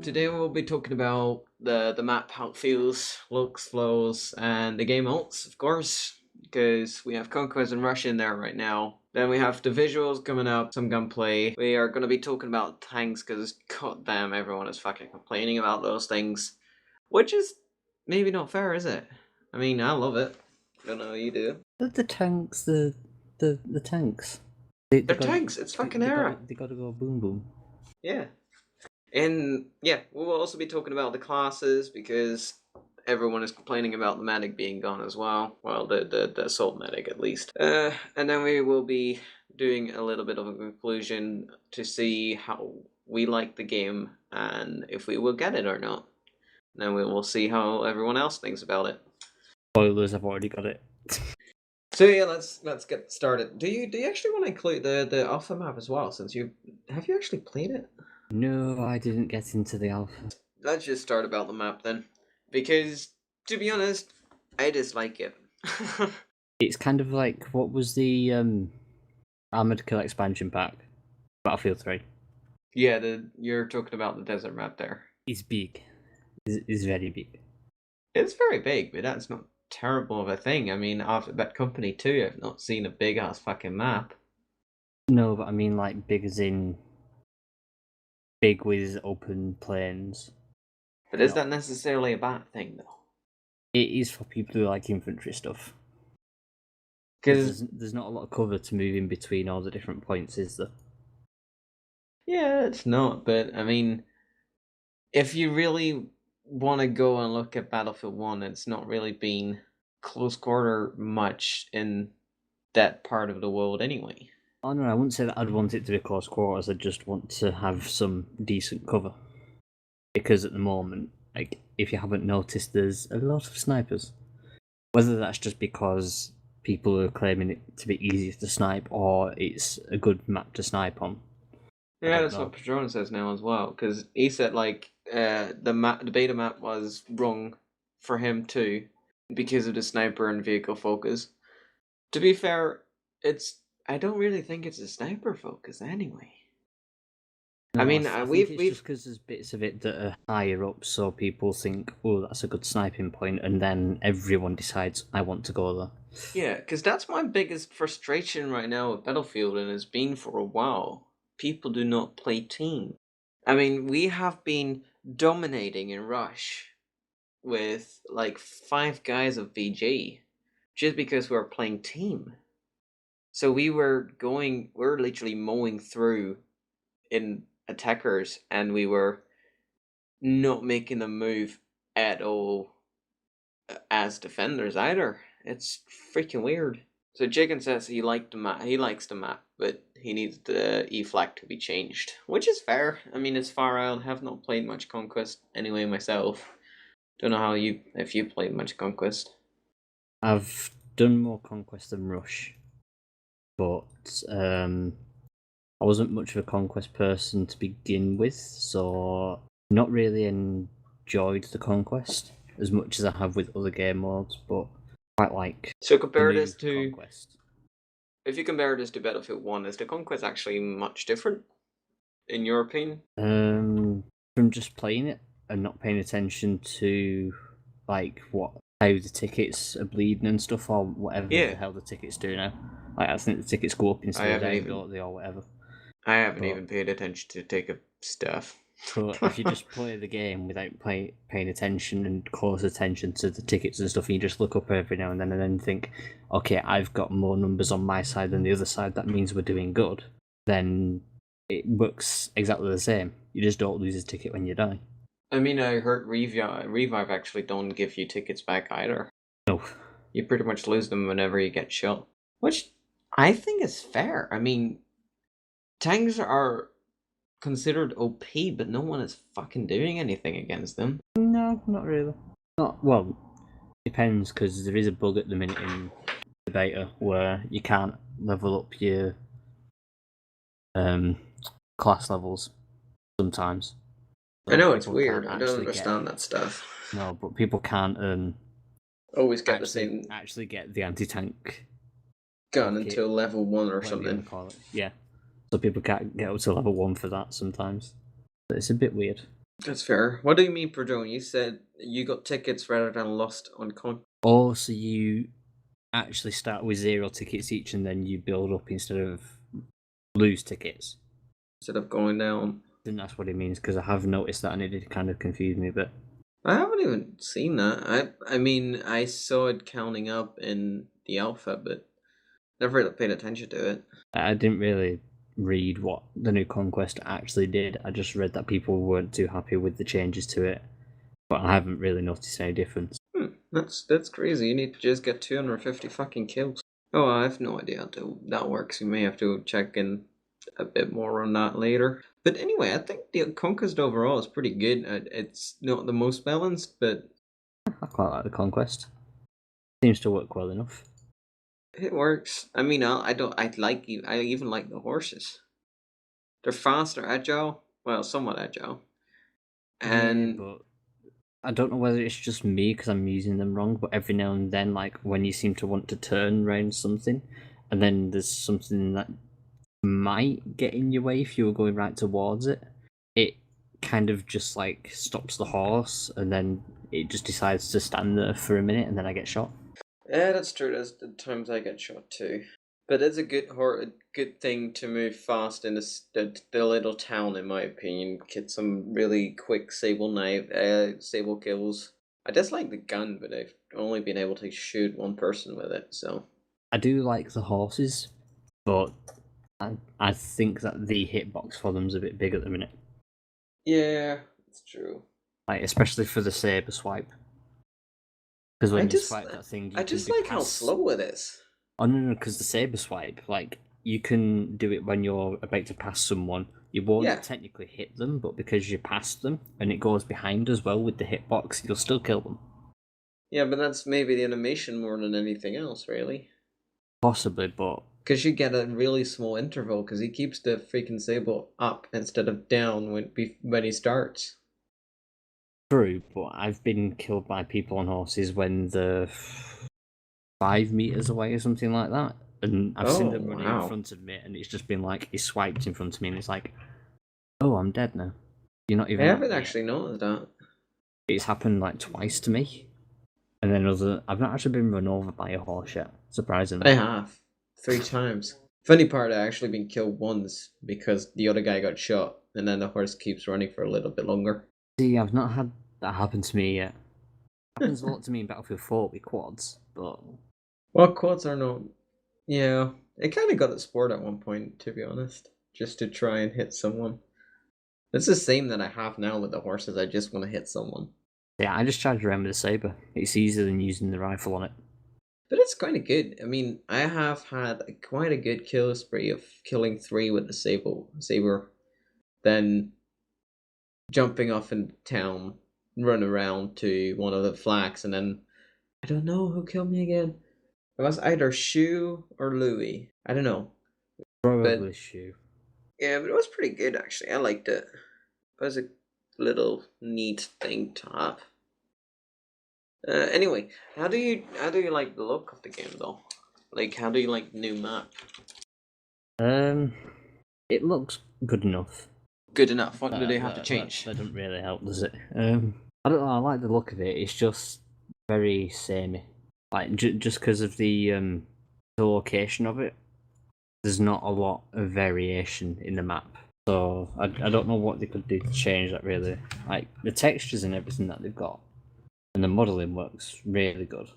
Today we'll be talking about the map, how it feels, looks, flows, and the game ults, of course, because we have Conquest and Rush in there right now. Then we have the visuals coming up, some gunplay. We are going to be talking about tanks, because goddamn, everyone is fucking complaining about those things. Which is maybe not fair, is it? I mean, I love it. I don't know how you do. The tanks, the tanks. They're tanks, it's fucking era. They gotta go boom boom. Yeah. And yeah, we'll also be talking about the classes because everyone is complaining about the medic being gone as well. Well, the assault medic at least. And then we will be doing a little bit of a conclusion to see how we like the game and if we will get it or not. And then we will see how everyone else thinks about it. Spoilers, I've already got it. So yeah, let's get started. Do you actually want to include the alpha map as well? Since have you actually played it? No, I didn't get into the alpha. Let's just start about the map then, because to be honest, I dislike it. It's kind of like, what was the Armored Kill expansion pack? Battlefield 3. Yeah, you're talking about the desert map there. It's big. It's very big. It's very big, but that's not terrible of a thing. I mean, after Bad Company 2, I've not seen a big ass fucking map. No, but I mean like big as in big with open plains. But is that necessarily a bad thing, though? It is for people who like infantry stuff. Because there's not a lot of cover to move in between all the different points, is there? Yeah, it's not, but I mean, if you really want to go and look at Battlefield 1, it's not really been close quarter much in that part of the world anyway. Oh no, I wouldn't say that I'd want it to be close quarters, I'd just want to have some decent cover. Because at the moment, like, if you haven't noticed, there's a lot of snipers. Whether that's just because people are claiming it to be easier to snipe, or it's a good map to snipe on. Yeah, that's what Padron says now as well, because he said, like, the beta map was wrong for him too, because of the sniper and vehicle focus. To be fair, I don't really think it's a sniper focus anyway. No, I mean, we've just because there's bits of it that are higher up, so people think, oh, that's a good sniping point, and then everyone decides, I want to go there. Yeah, because that's my biggest frustration right now with Battlefield, and has been for a while. People do not play team. I mean, we have been dominating in Rush with like 5 guys of VG just because we were playing team. So we were literally mowing through in attackers, and we were not making them move at all as defenders either. It's freaking weird. So Chicken says he likes the map, but he needs the E flag to be changed, which is fair. I mean, it's far out. Have not played much Conquest anyway myself. Don't know if you played much Conquest. I've done more Conquest than Rush, but I wasn't much of a Conquest person to begin with, so not really enjoyed the Conquest as much as I have with other game modes, but quite like. So compare this to Conquest. If you compare this to Battlefield 1, is the Conquest actually much different, in your opinion? From just playing it and not paying attention to like how the tickets are bleeding and stuff, or whatever the hell the tickets do now. Like, I think the tickets go up instead of down, don't they, or whatever. I haven't even paid attention to ticket stuff. But if you just play the game without paying attention and close attention to the tickets and stuff, and you just look up every now and then think, okay, I've got more numbers on my side than the other side, that means we're doing good, then it works exactly the same. You just don't lose a ticket when you die. I mean, I heard Revive actually don't give you tickets back either. No. You pretty much lose them whenever you get shot. Which I think is fair. I mean, tanks are considered OP, but no one is fucking doing anything against them. No, not really. Well, depends, because there is a bug at the minute in the beta where you can't level up your class levels sometimes. So I know it's weird. I don't understand that stuff. No, but people can't always get actually get the anti-tank gun until level 1 or something. Call it. Yeah. So people can't get up to level 1 for that sometimes. But it's a bit weird. That's fair. What do you mean, Perdone? You said you got tickets rather than lost on con. Oh, so you actually start with 0 tickets each and then you build up instead of lose tickets. Instead of going down. I think that's what it means, because I have noticed that and it did kind of confuse me a bit. I haven't even seen that. I mean, I saw it counting up in the alpha, but never really paid attention to it. I didn't really read what the new conquest actually did. I just read that people weren't too happy with the changes to it, but I haven't really noticed any difference. That's crazy. You need to just get 250 fucking kills. Oh, I have no idea how that works. You may have to check in a bit more on that later. But anyway, I think the conquest overall is pretty good. It's not the most balanced, but I quite like the conquest. Seems to work well enough. it works. I mean, I don't. I like you. I even like the horses. They're faster, agile. Well, somewhat agile. Yeah, And but I don't know whether it's just me because I'm using them wrong, but every now and then, like when you seem to want to turn around something, and then there's something that might get in your way if you were going right towards it, it kind of just like stops the horse, and then it just decides to stand there for a minute, and then I get shot. yeah, that's true. There's the times I get shot too. But it's a good thing to move fast in the little town, in my opinion. Get some really quick sable kills. I dislike the gun, but I've only been able to shoot one person with it. So I do like the horses, but I think that the hitbox for them's a bit big at the minute. yeah, it's true. Like especially for the saber swipe, because I when you just swipe that thing, I you can just do like how pass. slow it is. Oh no, because the saber swipe, like you can do it when you're about to pass someone. You won't Yeah, technically hit them, but because you passed them and it goes behind as well with the hitbox, you'll still kill them. yeah, but that's maybe the animation more than anything else, really. Possibly, but Because you get a really small interval because he keeps the freaking sable up instead of down when he starts. true. But I've been killed by people on horses when they're 5 meters away or something like that, and I've seen Oh them running in wow! front of me, and it's just been like he swiped in front of me, and it's like, oh, I'm dead now. You're not I even at haven't me yet. actually noticed that. It's happened like twice to me, and then I've not actually been run over by a horse yet, surprisingly. I have 3 times. Funny part, I actually been killed once because the other guy got shot, and then the horse keeps running for a little bit longer. See, I've not had that happen to me yet. Happens a lot to me in Battlefield 4 with quads, but Well, quads are not. Yeah, it kind of got a sport at one point, to be honest, just to try and hit someone. It's the same that I have now with the horses. I just want to hit someone. yeah, I just charge around with a saber. It's easier than using the rifle on it. But it's kind of good. I mean, I have had quite a good kill spree of killing 3 with the saber, then jumping off in town, run around to one of the flags, and then I don't know who killed me again. It was either Shu or Louis. I don't know, Probably but shoe. yeah, but it was pretty good actually. I liked it. It was a little neat thing to have. Anyway, how do you like the look of the game though? Like, how do you like the new map? Um, it looks good enough. Good enough. What do they That, have to that, that, change? that doesn't really help, does it? I don't know. I like the look of it. It's just very samey. Like just because of the location of it, there's not a lot of variation in the map. So I don't know what they could do to change that really. Like the textures and everything that they've got, and the modelling works really good.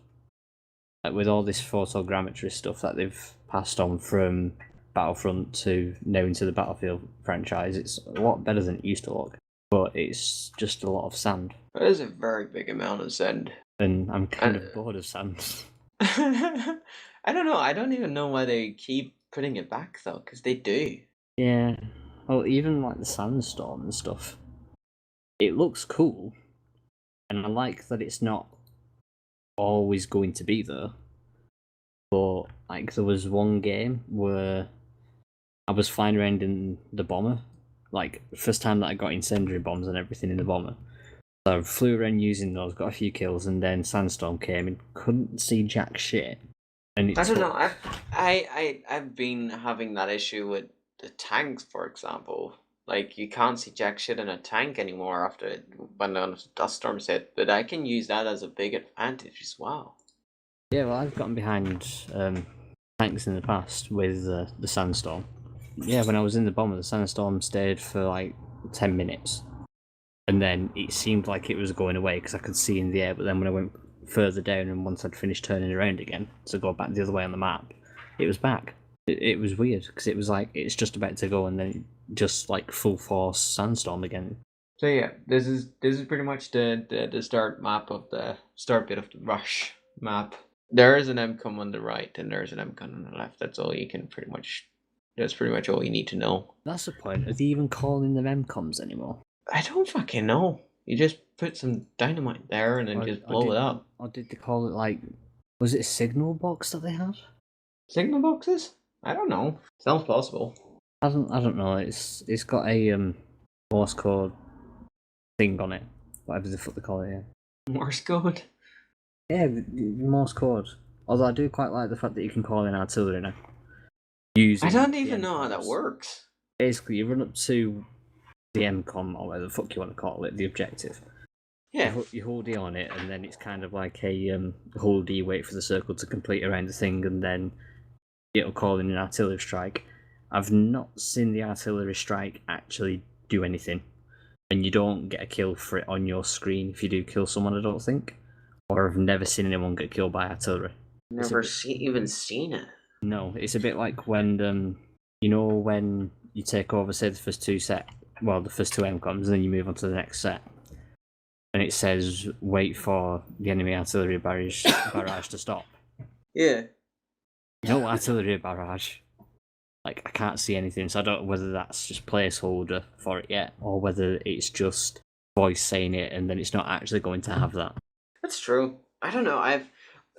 Like with all this photogrammetry stuff that they've passed on from Battlefront to now into the Battlefield franchise, it's a lot better than it used to look. But it's just a lot of sand, That is a very big amount of sand. and I'm kind I, of bored of sand. I don't know. I don't even know why they keep putting it back though, because they do. Yeah, well, even like the sandstorm and stuff, it looks cool, and I like that it's not always going to be there. But like there was one game where I was flying around in the bomber, like first time that I got incendiary bombs and everything in the bomber. So I flew around using those, got a few kills, and then sandstorm came and couldn't see jack shit. And it I don't know. took I've been having that issue with the tanks, for example. Like, you can't see jack shit in a tank anymore when the dust storms hit, but I can use that as a big advantage as well. Yeah, well, I've gotten behind tanks in the past with the sandstorm. Yeah, when I was in the bomber, the sandstorm stayed for like 10 minutes. And then it seemed like it was going away because I could see in the air, but then when I went further down and once I'd finished turning around again to go back the other way on the map, it was back. It was weird because it was like it's just about to go and then just like full force sandstorm again. So yeah, this is pretty much the start map of the start bit of the rush map. There is an MCOM on the right and there's an MCOM on the left. That's all you can pretty much. That's pretty much all you need to know. That's the point. Are they even calling them MCOMs anymore? I don't fucking know. You just put some dynamite there and then just blow it up. Or did they call it like? Was it a signal box that they had? Signal boxes? I don't know. Sounds possible. I don't know. It's got a Morse code thing on it, whatever the fuck they call it. Yeah. Morse code? Yeah, Morse code. Although I do quite like the fact that you can call in artillery now. Using I don't even know how that works. Basically, you run up to the MCOM, or whatever the fuck you want to call it, the objective. Yeah. You hold E on it, and then it's kind of like a hold E, wait for the circle to complete around the thing, and then it'll call in an artillery strike. I've not seen the artillery strike actually do anything, and you don't get a kill for it on your screen if you do kill someone, I don't think. Or I've never seen anyone get killed by artillery. Never even seen it. No, it's a bit like when you know when you take over, say the first two MCOMs, and then you move on to the next set, and it says wait for the enemy artillery barrage to stop. Yeah. No artillery barrage. Like, I can't see anything, so I don't know whether that's just placeholder for it yet, or whether it's just voice saying it and then it's not actually going to have that. That's true. I don't know.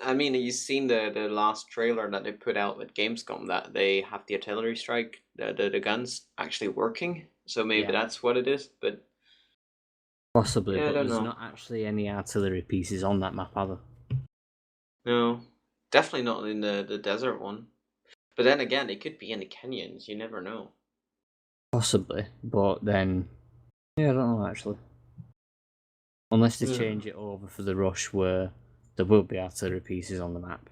I mean, you've seen the last trailer that they put out at Gamescom that they have the artillery strike, the guns actually working. So maybe that's what it is. But possibly, yeah, but there's not actually any artillery pieces on that map either. No, definitely not in the desert one. But then again, it could be in the canyons. You never know. Possibly, but then yeah, I don't know actually. Unless they change it over for the rush where there will be artillery pieces on the map.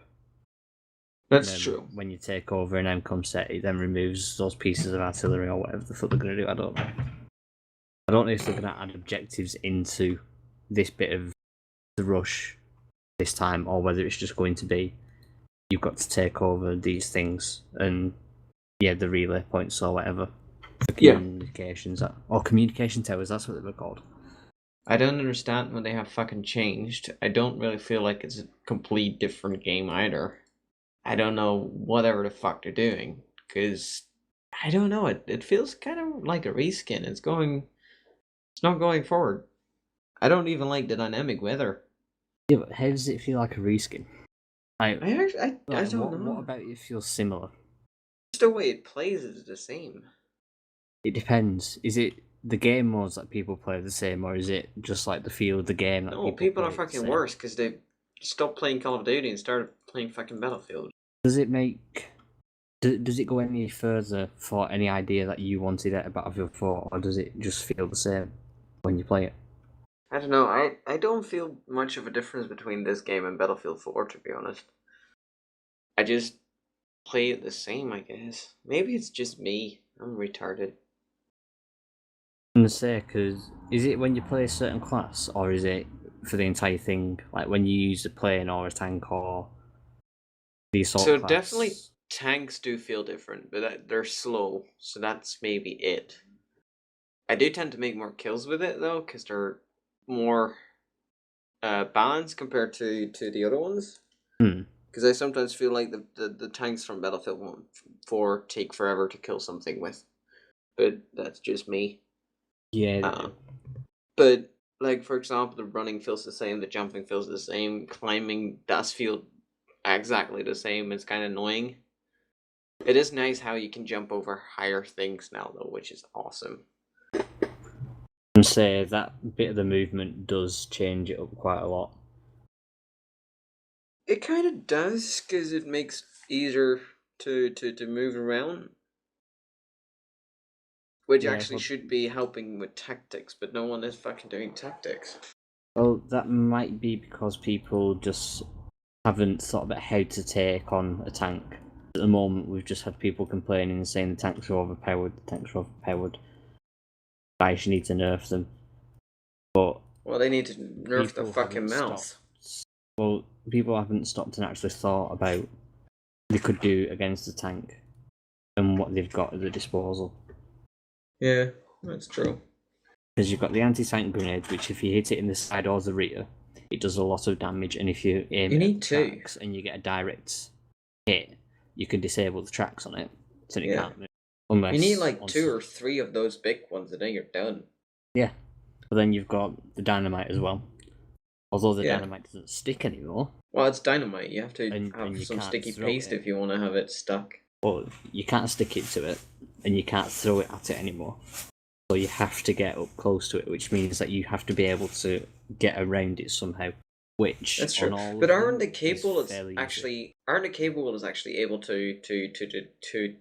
That's true. When you take over an MCOM set, it then removes those pieces of artillery or whatever the fuck they're going to do. I don't know. I don't know if they're going to add objectives into this bit of the rush this time, or whether it's just going to be you've got to take over these things and the relay points or whatever for communications or communication towers. That's what they were called. I don't understand when they have fucking changed. I don't really feel like it's a complete different game either. I don't know whatever the fuck they're doing, because I don't know, it feels kind of like a reskin. It's not going forward. I don't even like the dynamic weather. Yeah, but how does it feel like a reskin? I don't know. What about it feels similar? Just the way it plays is the same. It depends. Is it the game modes that people play the same, or is it just like the feel of the game that people are fucking worse because they stopped playing Call of Duty and started playing fucking Battlefield. Does it go any further for any idea that you wanted out of Battlefield 4, or does it just feel the same when you play it? I don't know. I don't feel much of a difference between this game and Battlefield 4, to be honest. I just play it the same, I guess. Maybe it's just me. I'm retarded. I'm gonna say, because is it when you play a certain class, or is it for the entire thing? Like when you use a plane or a tank or the assault class? So definitely tanks do feel different, but they're slow, so that's maybe it. I do tend to make more kills with it though, because they're more balanced compared to the other ones. Because I sometimes feel like the tanks from Battlefield 4 take forever to kill something with, but that's just me. Yeah. But like, for example, the running feels the same, the jumping feels the same, climbing does feel exactly the same. It's kind of annoying. It is nice how you can jump over higher things now, though, which is awesome. And say that bit of the movement does change it up quite a lot. It kind of does, because it makes it easier to move around. which Yeah, actually should be helping with tactics, but no one is fucking doing tactics. well, that might be because people just haven't thought about how to take on a tank. At the moment, we've just had people complaining and saying the tanks are overpowered, guys, you need to nerf them. But Well, they need to nerf the fucking mouse. Well, people haven't stopped and actually thought about what they could do against the tank and what they've got at their disposal. Yeah, that's true. Because you've got the anti-tank grenade, which if you hit it in the side or the rear, it does a lot of damage, and if you aim You it need at the two. tracks and you get a direct hit, you can disable the tracks on it, so it can't move. Unless you need like 2 or 3 of those big ones, and then you're done. Yeah, but then you've got the dynamite as well. Although the dynamite doesn't stick anymore. Well, it's dynamite. You have to and have you some can't sticky throw paste it. if you want to have it stuck. Well, you can't stick it to it, and you can't throw it at it anymore. So you have to get up close to it, which means that you have to be able to get around it somehow. Which That's true. But aren't the cables actually able to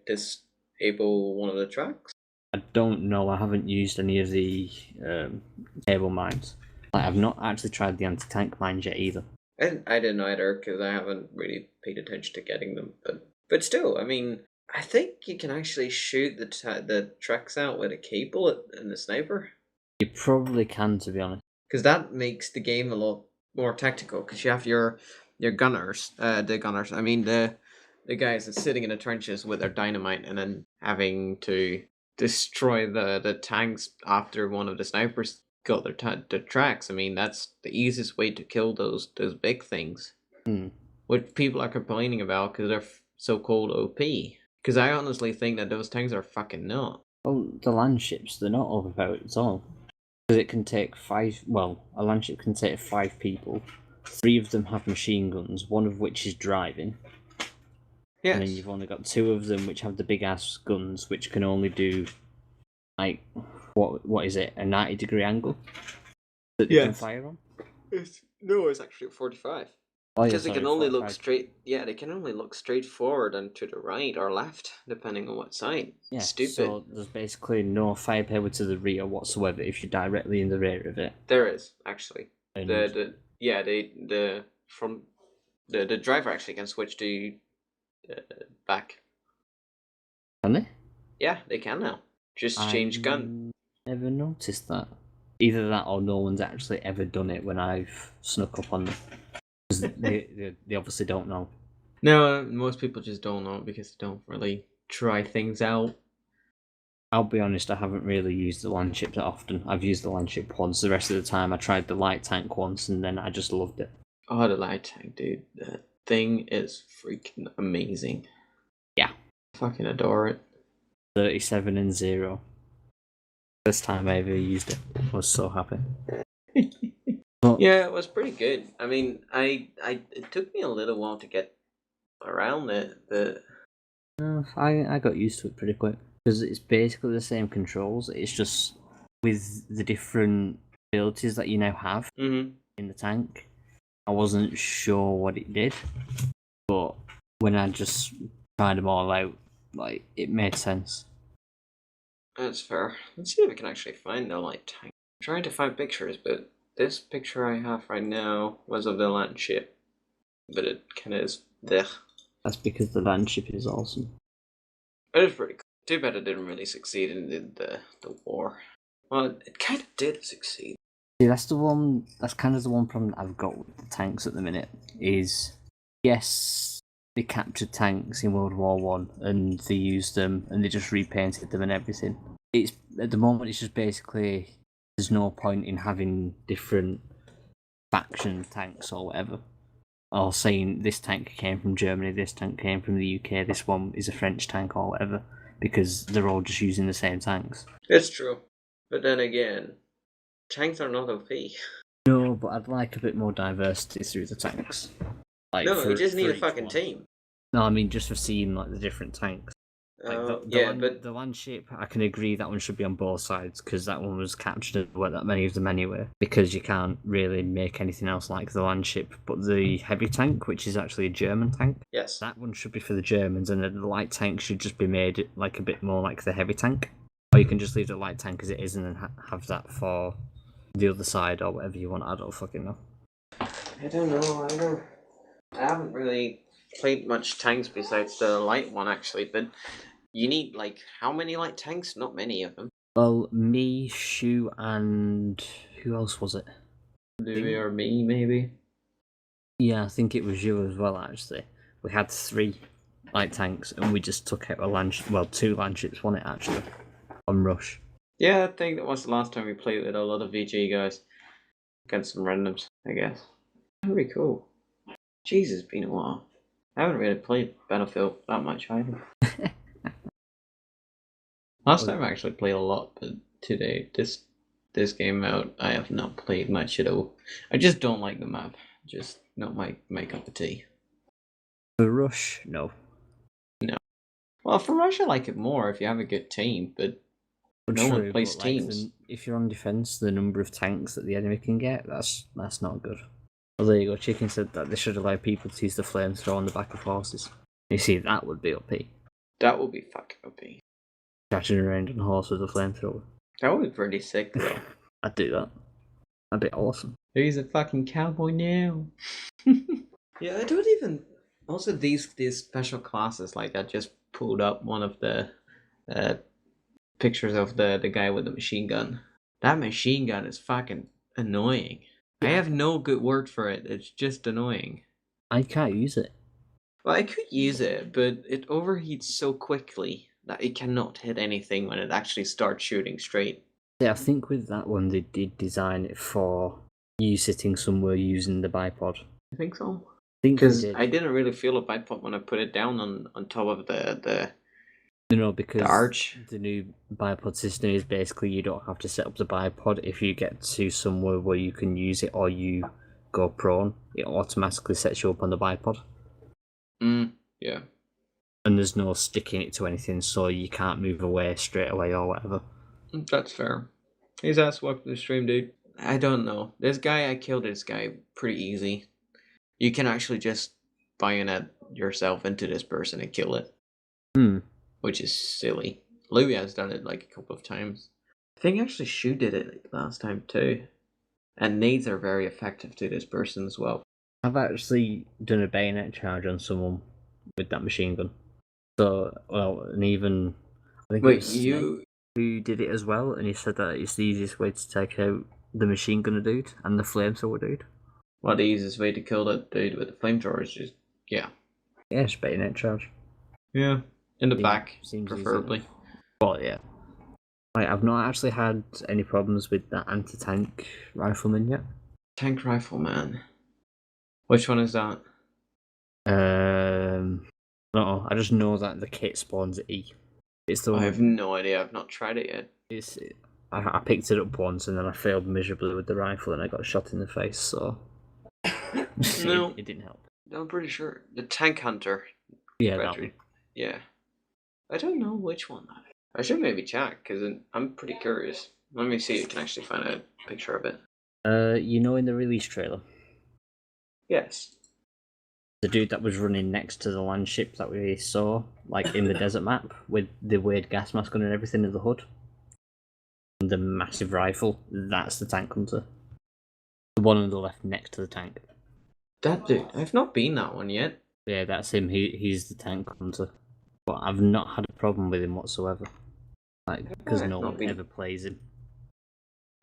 disable one of the tracks? I don't know. I haven't used any of the cable mines. I've not actually tried the anti-tank mines yet either. I didn't either, because I haven't really paid attention to getting them. But still, I mean, I think you can actually shoot the tracks out with a cable and the sniper. You probably can, to be honest. Because that makes the game a lot more tactical. Because you have your gunners, the guys that's sitting in the trenches with their dynamite, and then having to destroy the tanks after one of the snipers got their tracks. I mean, that's the easiest way to kill those big things. What people are complaining about because they're so-called OP. Because I honestly think that those tanks are fucking not. Well, the land ships, they're not overpowered at all. Because it can take a land ship can take 5 people. 3 of them have machine guns, one of which is driving. Yes. And then you've only got 2 of them which have the big ass guns, which can only do, like, what is it, a 90-degree angle that they can fire on? It's actually 45. Oh, because they can only look straight. Yeah, they can only look straight forward and to the right or left, depending on what side. Yeah, stupid. So there's basically no firepower to the rear whatsoever if you're directly in the rear of it. There is actually. And the driver actually can switch to back. Can they? Yeah, they can now. Just change gun. Never noticed that. Either that or no one's actually ever done it when I've snuck up on them. They obviously don't know. No, most people just don't know because they don't really try things out. I'll be honest, I haven't really used the land ship that often. I've used the land ship once. The rest of the time I tried the light tank once and then I just loved it. Oh, the light tank, dude. That thing is freaking amazing. Yeah. I fucking adore it. 37-0. First time I ever used it. I was so happy. Yeah, it was pretty good. I mean, it took me a little while to get around it, but I got used to it pretty quick because it's basically the same controls. It's just with the different abilities that you now have in the tank. I wasn't sure what it did, but when I just tried them all out, like, it made sense. That's fair. Let's see if I can actually find the light tank. I'm trying to find pictures, but this picture I have right now was of the land ship, but it kind of is there. That's because the land ship is awesome. It is pretty cool. Too bad it didn't really succeed in the war. Well, it kind of did succeed. See, that's kind of the one problem that I've got with the tanks at the minute, is, yes, they captured tanks in World War One and they used them and they just repainted them and everything. At the moment, it's just basically, there's no point in having different faction tanks or whatever. Or saying this tank came from Germany, this tank came from the UK, this one is a French tank or whatever, because they're all just using the same tanks. It's true. But then again, tanks are not OP. No, but I'd like a bit more diversity through the tanks. Like, no, you just need a fucking team. No, I mean just for seeing like the different tanks. Like the land ship, I can agree that one should be on both sides because that one was captured. There weren't that many of them anyway. Because you can't really make anything else like the land ship. But the heavy tank, which is actually a German tank, yes, that one should be for the Germans, and then the light tank should just be made like a bit more like the heavy tank. Or you can just leave the light tank as it is and then have that for the other side or whatever you want. I don't fucking know. I don't know. I haven't really played much tanks besides the light one, actually, but you need, like, how many light tanks? Not many of them. Well, me, Shu, and who else was it? Louis or me, maybe? Yeah, I think it was you as well, actually. We had 3 light tanks and we just took out 2 landships, wasn't it, actually? On Rush. Yeah, I think that was the last time we played with a lot of VG guys. Against some randoms, I guess. Pretty cool. Jeez, it's been a while. I haven't really played Battlefield that much either. Last time I actually played a lot, but today, this game out, I have not played much at all. I just don't like the map. Just not my cup of tea. For Rush, no. No. Well, for Rush, I like it more if you have a good team, but no one plays teams. If you're on defense, the number of tanks that the enemy can get, that's not good. Well, there you go. Chicken said that they should allow people to use the flamethrower on the back of horses. You see, that would be OP. That would be fucking OP. Catching around on a horse with a flamethrower. That would be pretty sick, though. I'd do that. That'd be awesome. He's a fucking cowboy now. Yeah, I don't even. Also, these special classes, like I just pulled up one of the pictures of the guy with the machine gun. That machine gun is fucking annoying. I have no good word for it. It's just annoying. I can't use it. Well, I could use it, but it overheats so quickly that it cannot hit anything when it actually starts shooting straight. Yeah, I think with that one they did design it for you sitting somewhere using the bipod. I think so. Because I didn't really feel a bipod when I put it down on top of the because the arch. The new bipod system is basically you don't have to set up the bipod. If you get to somewhere where you can use it or you go prone, it automatically sets you up on the bipod. Yeah. And there's no sticking it to anything, so you can't move away straight away or whatever. That's fair. He's asked welcome to the stream, dude. I don't know. I killed this guy pretty easy. You can actually just bayonet yourself into this person and kill it. Which is silly. Louis has done it like a couple of times. I think actually Shu did it last time too. And nades are very effective to this person as well. I've actually done a bayonet charge on someone with that machine gun. So, and even I think it was Snake who did it as well, and he said that it's the easiest way to take out the machine gunner dude and the flamethrower dude. Well, the easiest way to kill that dude with the flamethrower is just just bayonet charge. Yeah. In the back, preferably. Well, yeah. I've not actually had any problems with that anti-tank rifleman yet. Tank rifleman. Which one is that? No, I just know that the kit spawns at E. It's the one. I have no idea. I've not tried it yet. I picked it up once and then I failed miserably with the rifle and I got shot in the face. So no, it didn't help. I'm pretty sure the tank hunter. Yeah, that one. Yeah. I don't know which one. I should maybe check because I'm pretty curious. Let me see if you can actually find a picture of it. In the release trailer? Yes. The dude that was running next to the land ship that we saw, like in the desert map, with the weird gas mask on and everything in the hood. And the massive rifle, that's the tank hunter. The one on the left next to the tank. That dude, I've not been that one yet. Yeah, that's him. He's the tank hunter. But I've not had a problem with him whatsoever. Because no one ever plays him.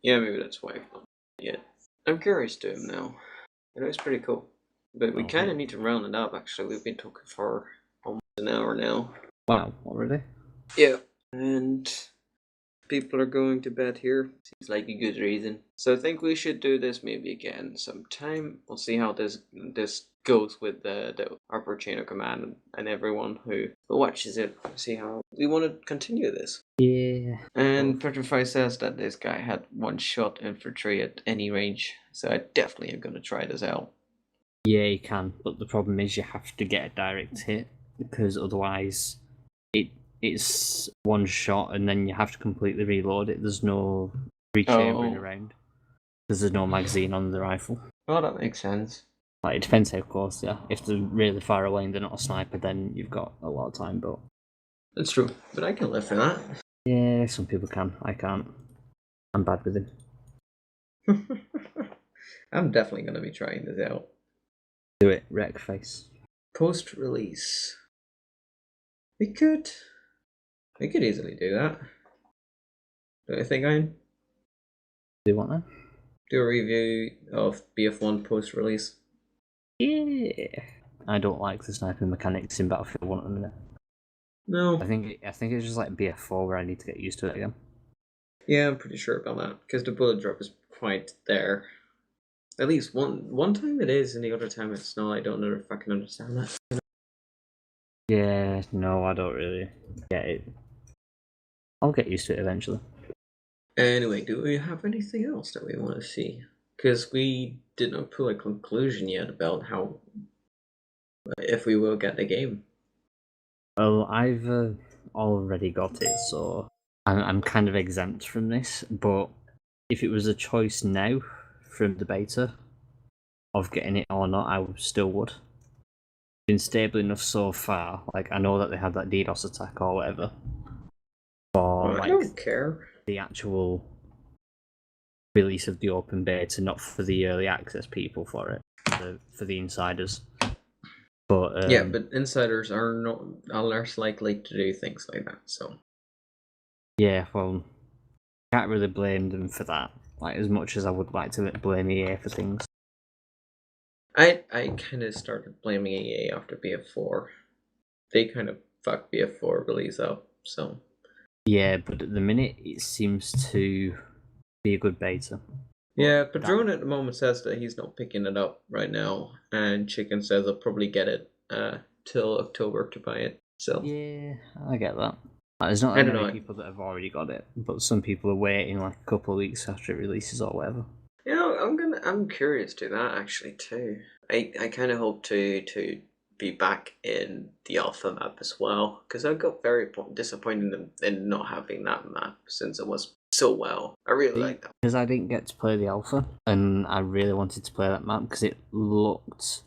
Yeah, maybe that's why I've not yet. I'm curious to him now. It's pretty cool. But we kind of need to round it up, actually. We've been talking for almost an hour now. Wow, already? Yeah. And people are going to bed here. Seems like a good reason. So I think we should do this maybe again sometime. We'll see how this goes with the upper chain of command and everyone who watches it. See how we want to continue this. Yeah. And Petrify says that this guy had one-shot infantry at any range. So I definitely am going to try this out. Yeah, you can, but the problem is you have to get a direct hit, because otherwise it's one shot and then you have to completely reload it. There's no rechambering around, because there's no magazine on the rifle. Oh, that makes sense. It depends how close they are. If they're really far away and they're not a sniper, then you've got a lot of time, but... That's true, but I can live for that. Yeah, Yeah, some people can. I can't. I'm bad with him. I'm definitely going to be trying this out. Do it, wreck face. Post-release. We could easily do that. Don't you think, Ian? Do you want that? Do a review of BF1 post-release. Yeah. I don't like the sniping mechanics in Battlefield 1 at the minute. No. I think it's just like BF4 where I need to get used to it again. Yeah, I'm pretty sure about that because the bullet drop is quite there. At least one time it is, and the other time it's not. I don't know if I can understand that. Yeah, no, I don't really get it. I'll get used to it eventually. Anyway, do we have anything else that we want to see? Because we did not pull a conclusion yet about how if we will get the game. Well, I've already got it, so I'm kind of exempt from this. But if it was a choice now from the beta of getting it or not, I still would. Been stable enough so far. Like, I know that they had that DDoS attack or whatever. For I don't care. The actual release of the open beta, not for the early access people for it, for the insiders. But yeah, but insiders are less likely to do things like that. So yeah, well, can't really blame them for that. Like, as much as I would like to blame EA for things. I kind of started blaming EA after BF4. They kind of fucked BF4 release up. So yeah, but at the minute it seems to be a good beta. Yeah, Padron at the moment says that he's not picking it up right now, and Chicken says he'll probably get it till October to buy it. So yeah, I get that. Like, there's not that many people that have already got it, but some people are waiting like a couple of weeks after it releases or whatever. You know, I'm curious to that actually too. I kind of hope to be back in the alpha map as well, because I got very disappointed in not having that map since it was so well. I really like that. Because I didn't get to play the alpha, and I really wanted to play that map because it looked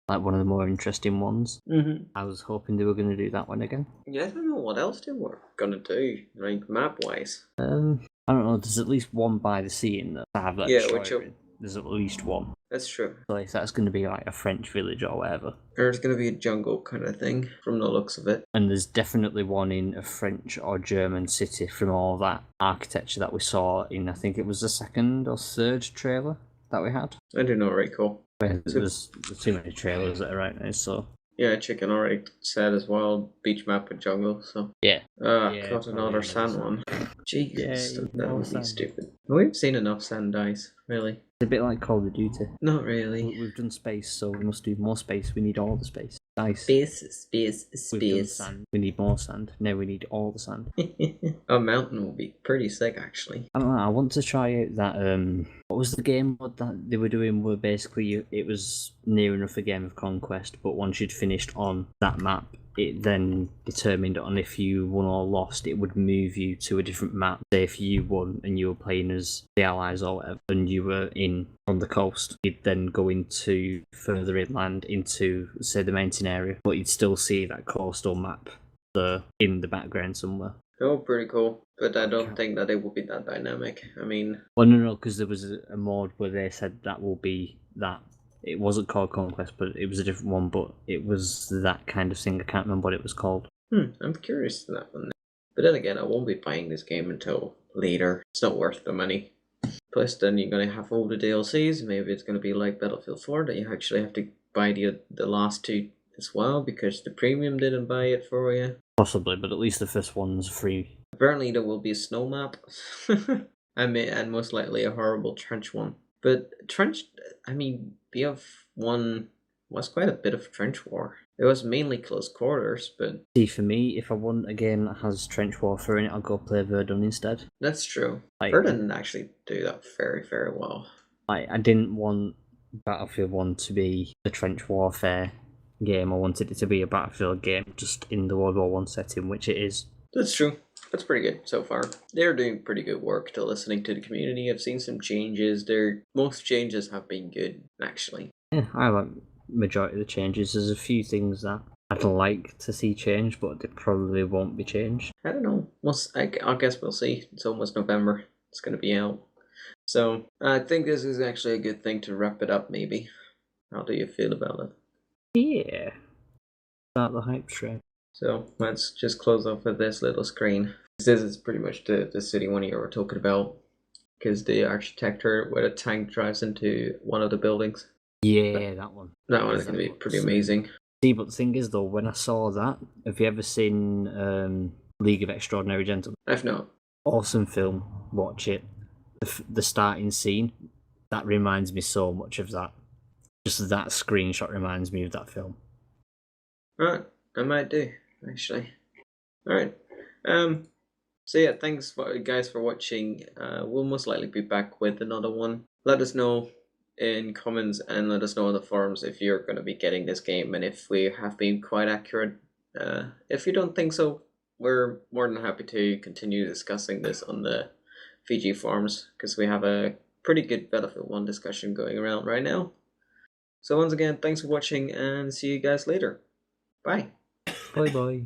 like one of the more interesting ones. Mm-hmm. I was hoping they were going to do that one again. Yeah, I don't know what else they were going to do, like map-wise. I don't know, there's at least one by the sea in there. I have that destroyer in. There's at least one. That's true. So if that's going to be like a French village or whatever. There's going to be a jungle kind of thing from the looks of it. And there's definitely one in a French or German city from all that architecture that we saw in, I think it was the second or third trailer that we had. I do not recall. There's too many trailers that are out now, so... Yeah, Chicken already said as well, beach map with jungle, so... Yeah. Caught another sand one. Jesus, that would be stupid. We've seen enough sand dice, really. It's a bit like Call of Duty. Not really. We've done space, so we must do more space. We need all the space. Nice. Space. We've done sand. We need more sand. Now we need all the sand. A mountain will be pretty sick, actually. I don't know, I want to try out that, what was the game mode that they were doing where basically it was near enough a game of Conquest, but once you'd finished on that map, it then determined on if you won or lost, it would move you to a different map. Say if you won and you were playing as the Allies or whatever, and you were on the coast, you'd then go into further inland into, say, the mountain area, but you'd still see that coastal map in the background somewhere. Oh, pretty cool. But I don't think that it will be that dynamic. I mean... Well, no, because there was a mod where they said that will be that. It wasn't called Conquest, but it was a different one, but it was that kind of thing. I can't remember what it was called. I'm curious to that one. But then again, I won't be buying this game until later. It's not worth the money. Plus, then you're going to have all the DLCs. Maybe it's going to be like Battlefield 4, that you actually have to buy the last two as well, because the premium didn't buy it for you. Possibly, but at least the first one's free. Apparently there will be a snow map. And most likely a horrible trench one. But trench, I mean, BF1 was quite a bit of trench war. It was mainly close quarters, but... See, for me, if I want a game that has trench warfare in it, I'll go play Verdun instead. That's true. Verdun actually do that very, very well. I didn't want Battlefield 1 to be a trench warfare game. I wanted it to be a Battlefield game just in the World War 1 setting, which it is. That's true. That's pretty good so far. They're doing pretty good work to listening to the community. I've seen some changes. Most changes have been good, actually. Yeah, I like majority of the changes. There's a few things that I'd like to see change, but they probably won't be changed. I don't know. I guess we'll see. It's almost November. It's going to be out. So I think this is actually a good thing to wrap it up, maybe. How do you feel about it? Yeah. Start the hype train. So let's just close off with this little screen. This is pretty much the city one you were talking about, because the architecture where the tank drives into one of the buildings. Yeah, that one. That one is going to be pretty amazing. See, but the thing is, though, when I saw that, have you ever seen League of Extraordinary Gentlemen? I've not. Awesome film. Watch it. The starting scene, that reminds me so much of that. Just that screenshot reminds me of that film. Alright, I might do, actually. Alright. So yeah, thanks guys for watching. We'll most likely be back with another one. Let us know in comments and let us know on the forums if you're going to be getting this game and if we have been quite accurate. If you don't think so, we're more than happy to continue discussing this on the VG forums, because we have a pretty good Battlefield 1 discussion going around right now. So once again, thanks for watching and see you guys later. Bye. Bye bye.